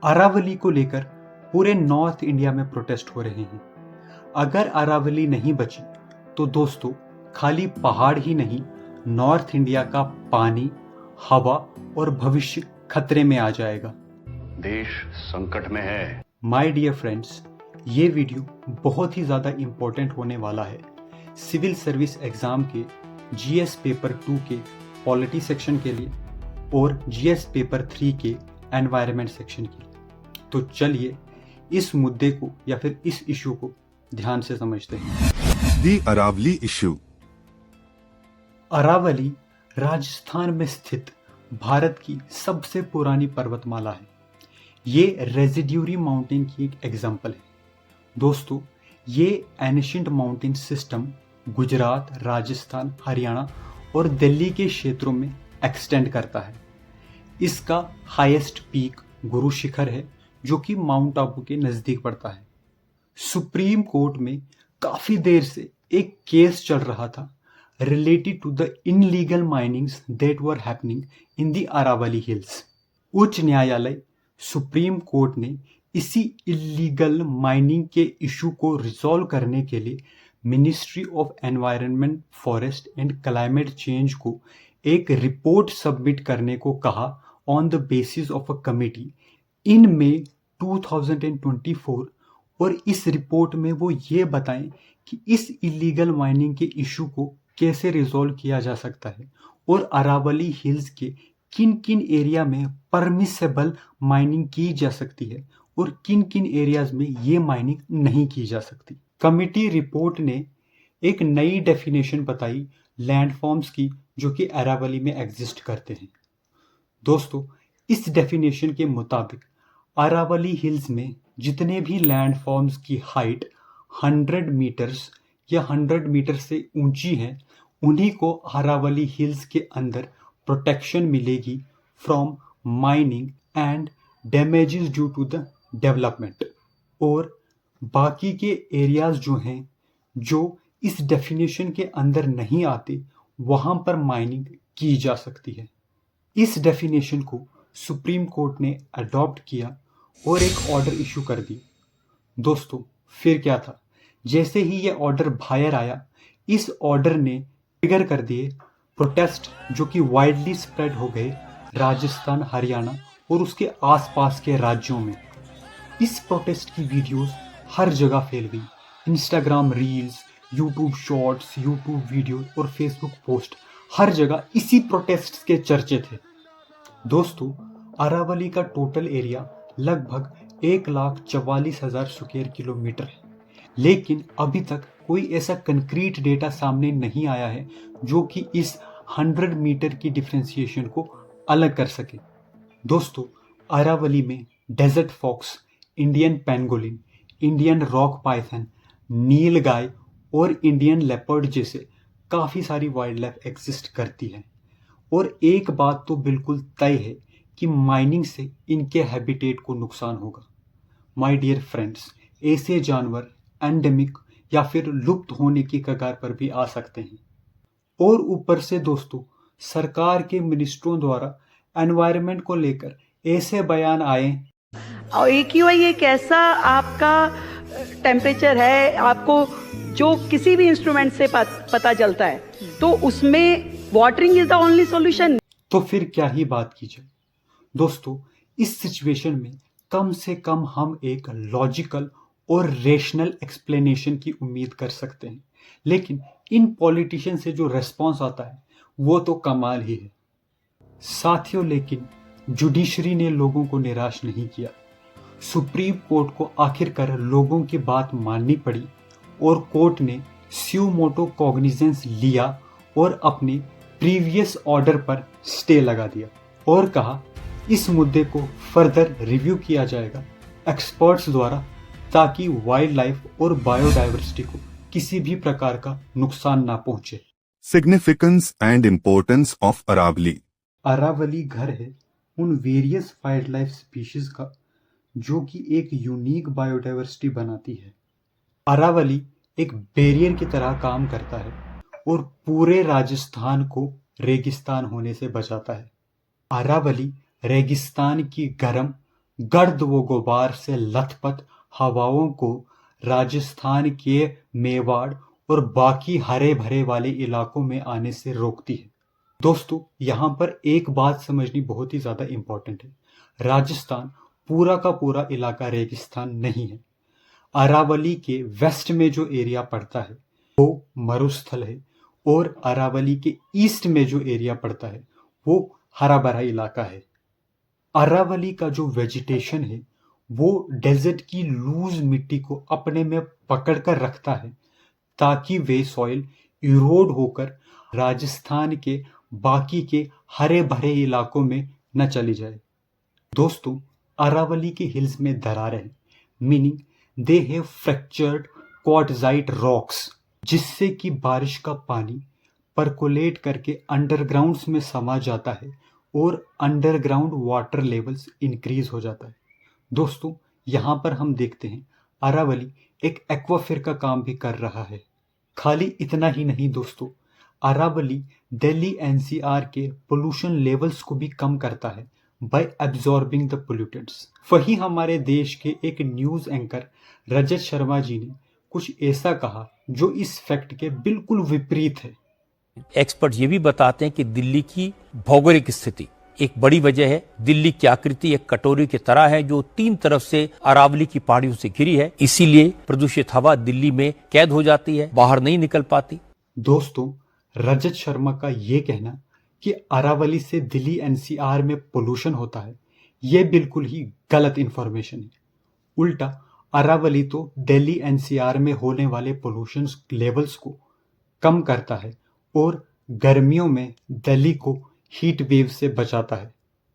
अरावली को लेकर पूरे नॉर्थ इंडिया में प्रोटेस्ट हो रहे हैं। अगर अरावली नहीं बची तो दोस्तों खाली पहाड़ ही नहीं, नॉर्थ इंडिया का पानी, हवा और भविष्य खतरे में आ जाएगा। देश संकट में है। माय डियर फ्रेंड्स, ये वीडियो बहुत ही ज़्यादा इम्पोर्टेंट होने वाला है सिविल सर्विस एग्ज़ाम के जीएस पेपर 2 के पॉलिटी सेक्शन के लिए और जीएस पेपर 3 के एनवायरनमेंट सेक्शन के लिए। तो चलिए इस मुद्दे को या फिर इस इशू को ध्यान से समझते हैं। दी अरावली इशू। अरावली राजस्थान में स्थित भारत की सबसे पुरानी पर्वतमाला है। ये रेजिड्यूरी माउंटेन की एक एग्जाम्पल है। दोस्तों, ये ancient mountain system Gujarat, Rajasthan, Haryana और दिल्ली के क्षेत्रों में एक्सटेंड करता है। इसका हाईएस्ट पीक गुरु शिखर है जो कि माउंट आबू के नजदीक पड़ता है। सुप्रीम कोर्ट में काफी देर से एक केस चल रहा था related to the illegal minings that were happening in the Aravalli hills. उच्च न्यायालय सुप्रीम कोर्ट ने इसी इलीगल माइनिंग के इशू को रिजॉल्व करने के लिए ministry of environment, forest and climate change को एक रिपोर्ट सबमिट करने को कहा on the basis of a committee in May 2024। और इस रिपोर्ट में वो ये बताएं कि इस इलीगल माइनिंग के इशू को कैसे रिजॉल्व किया जा सकता है और अरावली हिल्स के किन किन एरिया में परमिसेबल माइनिंग की जा सकती है और किन किन एरियाज में ये माइनिंग नहीं की जा सकती। कमिटी रिपोर्ट ने एक नई डेफिनेशन बताई लैंडफॉर्म्स की जो कि अरावली में एग्जिस्ट करते हैं। दोस्तों, इस डेफिनेशन के मुताबिक अरावली हिल्स में जितने भी लैंडफॉर्म्स की हाइट 100 मीटर्स या 100 मीटर से ऊंची है, उन्हीं को अरावली हिल्स के अंदर प्रोटेक्शन मिलेगी from mining and damages due to the development. और बाकी के एरियाज जो हैं जो इस डेफिनेशन के अंदर नहीं आते, वहाँ पर माइनिंग की जा सकती है। इस डेफिनेशन को सुप्रीम कोर्ट ने अडॉप्ट किया और एक ऑर्डर इशू कर दी। दोस्तों, फिर क्या था, जैसे ही ये ऑर्डर बाहर आया, इस ऑर्डर ने ट्रिगर कर दिए प्रोटेस्ट जो कि वाइडली स्प्रेड हो गए राजस्थान, हरियाणा और उसके आसपास के राज्यों में। इस प्रोटेस्ट की वीडियोस हर जगह फैल गई। Instagram reels, YouTube shorts, YouTube video और फेसबुक पोस्ट, हर जगह इसी प्रोटेस्ट के चर्चे थे। दोस्तों, अरावली का टोटल एरिया लगभग 1,44,000 स्क्वायर किलोमीटर है, लेकिन अभी तक कोई ऐसा कंक्रीट डेटा सामने नहीं आया है जो कि इस 100 मीटर की डिफ्रेंशिएशन को अलग कर सके। दोस्तों, अरावली में desert fox, Indian pangolin, Indian rock python, nilgai और इंडियन लेपर्ड जैसे काफ़ी सारी वाइल्ड लाइफ एग्जिस्ट करती है। और एक बात तो बिल्कुल तय है कि माइनिंग से इनके हैबिटेट को नुकसान होगा। माय डियर फ्रेंड्स, ऐसे जानवर एंडेमिक या फिर लुप्त होने की कगार पर भी आ सकते हैं। और ऊपर से दोस्तों, सरकार के मिनिस्टरों द्वारा एनवायरनमेंट को लेकर ऐसे बयान आए। और AQI एक ऐसा आपका टेम्परेचर है, आपको जो किसी भी इंस्ट्रूमेंट से पता चलता है, तो उसमें watering is the only solution. तो फिर क्या ही बात की जाए। दोस्तों, इस सिचुएशन में कम से कम हम एक लॉजिकल और रेशनल एक्सप्लेनेशन की उम्मीद कर सकते हैं, लेकिन इन पॉलिटिशियन से जो रेस्पॉन्स आता है वो तो कमाल ही है। साथियों, लेकिन जुडिशरी ने लोगों को निराश नहीं किया। सुप्रीम कोर्ट को आखिरकार लोगों की बात माननी पड़ी और कोर्ट ने स्यू मोटो कॉग्निजेंस लिया और अपने प्रीवियस ऑर्डर पर स्टे लगा दिया और कहा इस मुद्दे को फर्दर रिव्यू किया जाएगा एक्सपर्ट्स द्वारा, ताकि वाइल्ड लाइफ और बायोडाइवर्सिटी को किसी भी प्रकार का नुकसान ना पहुंचे। Significance and importance of Aravalli. Aravalli घर है उन वेरियस वाइल्ड लाइफ स्पीशीज का जो कि एक यूनिक बायोडाइवर्सिटी बनाती है। अरावली एक बैरियर की तरह काम करता है और पूरे राजस्थान को रेगिस्तान होने से बचाता है। अरावली रेगिस्तान की गर्म गर्द व गुबार से लथपथ हवाओं को राजस्थान के मेवाड़ और बाकी हरे भरे वाले इलाकों में आने से रोकती है। दोस्तों, यहाँ पर एक बात समझनी बहुत ही ज़्यादा इम्पोर्टेंट है। राजस्थान पूरा का पूरा इलाका रेगिस्तान नहीं है। अरावली के वेस्ट में जो एरिया पड़ता है वो मरुस्थल है, और अरावली के ईस्ट में जो एरिया पड़ता है वो हरा भरा इलाका है। अरावली का जो वेजिटेशन है वो डेजर्ट की लूज मिट्टी को अपने में पकड़ कर रखता है, ताकि वे सॉइल इरोड होकर राजस्थान के बाकी के हरे भरे इलाकों में न चली जाए। दोस्तों, अरावली के हिल्स में दरारें हैं, meaning they have fractured quartzite rocks, जिससे कि बारिश का पानी परकोलेट करके अंडरग्राउंड्स में समा जाता है और अंडरग्राउंड वाटर लेवल्स इंक्रीज हो जाता है। दोस्तों, यहाँ पर हम देखते हैं अरावली एक एक्वाफिर का काम भी कर रहा है। खाली इतना ही नहीं दोस्तों, अरावली दिल्ली एनसीआर के पोल्यूशन लेवल्स को भी कम करता है बाय एब्जॉर्बिंग द पोल्यूटेंट्स। वहीं हमारे देश के एक न्यूज़ एंकर रजत शर्मा जी ने कुछ ऐसा कहा जो इस फैक्ट के बिल्कुल विपरीत है। एक्सपर्ट ये भी बताते हैं कि दिल्ली की भौगोलिक स्थिति एक बड़ी वजह है। दिल्ली की आकृति एक कटोरी की तरह है जो 3 तरफ से अरावली की पहाड़ियों से घिरी है, इसीलिए प्रदूषित हवा दिल्ली में कैद हो जाती है, बाहर नहीं निकल पाती। दोस्तों, रजत शर्मा का ये कहना कि अरावली से दिल्ली एनसीआर में पोल्यूशन होता है, ये बिल्कुल ही गलत इंफॉर्मेशन है। उल्टा अरावली तो दिल्ली एनसीआर में होने वाले पोल्यूशन लेवल्स को कम करता है और गर्मियों में दिल्ली को हीट वेव से बचाता है।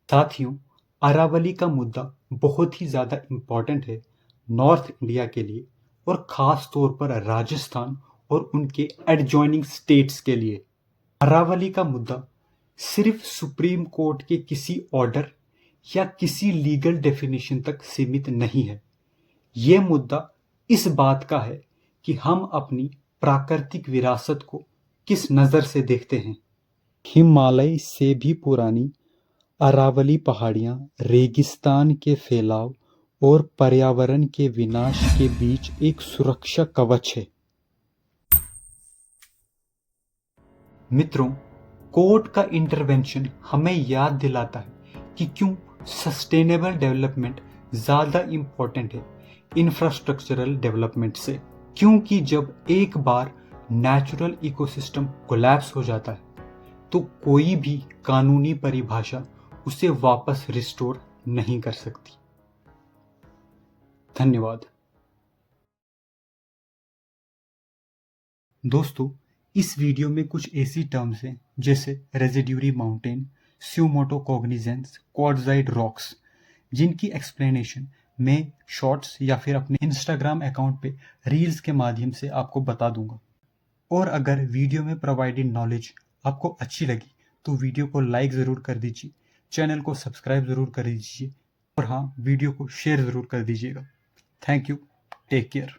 साथियों, अरावली का मुद्दा बहुत ही ज़्यादा इम्पॉर्टेंट है नॉर्थ इंडिया के लिए, और ख़ास तौर पर राजस्थान और उनके एडजॉइनिंग स्टेट्स के लिए। अरावली का मुद्दा सिर्फ सुप्रीम कोर्ट के किसी ऑर्डर या किसी लीगल डेफिनेशन तक सीमित नहीं है। ये मुद्दा इस बात का है कि हम अपनी प्राकृतिक विरासत को किस नज़र से देखते हैं। हिमालय से भी पुरानी अरावली पहाड़ियाँ रेगिस्तान के फैलाव और पर्यावरण के विनाश के बीच एक सुरक्षा कवच है। मित्रों, कोर्ट का इंटरवेंशन हमें याद दिलाता है कि क्यों सस्टेनेबल डेवलपमेंट ज़्यादा इम्पोर्टेंट है इंफ्रास्ट्रक्चरल डेवलपमेंट से। क्योंकि जब एक बार नेचुरल इकोसिस्टम कोलैप्स हो जाता है तो कोई भी कानूनी परिभाषा उसे वापस रिस्टोर नहीं कर सकती। धन्यवाद। दोस्तों, इस वीडियो में कुछ ऐसी टर्म्स हैं जैसे residuary mountain, suo motu cognizance, quartzite rocks, जिनकी एक्सप्लेनेशन मैं शॉर्ट्स या फिर अपने इंस्टाग्राम अकाउंट पे रील्स के माध्यम से आपको बता दूंगा। और अगर वीडियो में प्रोवाइडेड नॉलेज आपको अच्छी लगी तो वीडियो को लाइक ज़रूर कर दीजिए, चैनल को सब्सक्राइब ज़रूर कर दीजिए, और हाँ, वीडियो को शेयर ज़रूर कर दीजिएगा। Thank you, take care.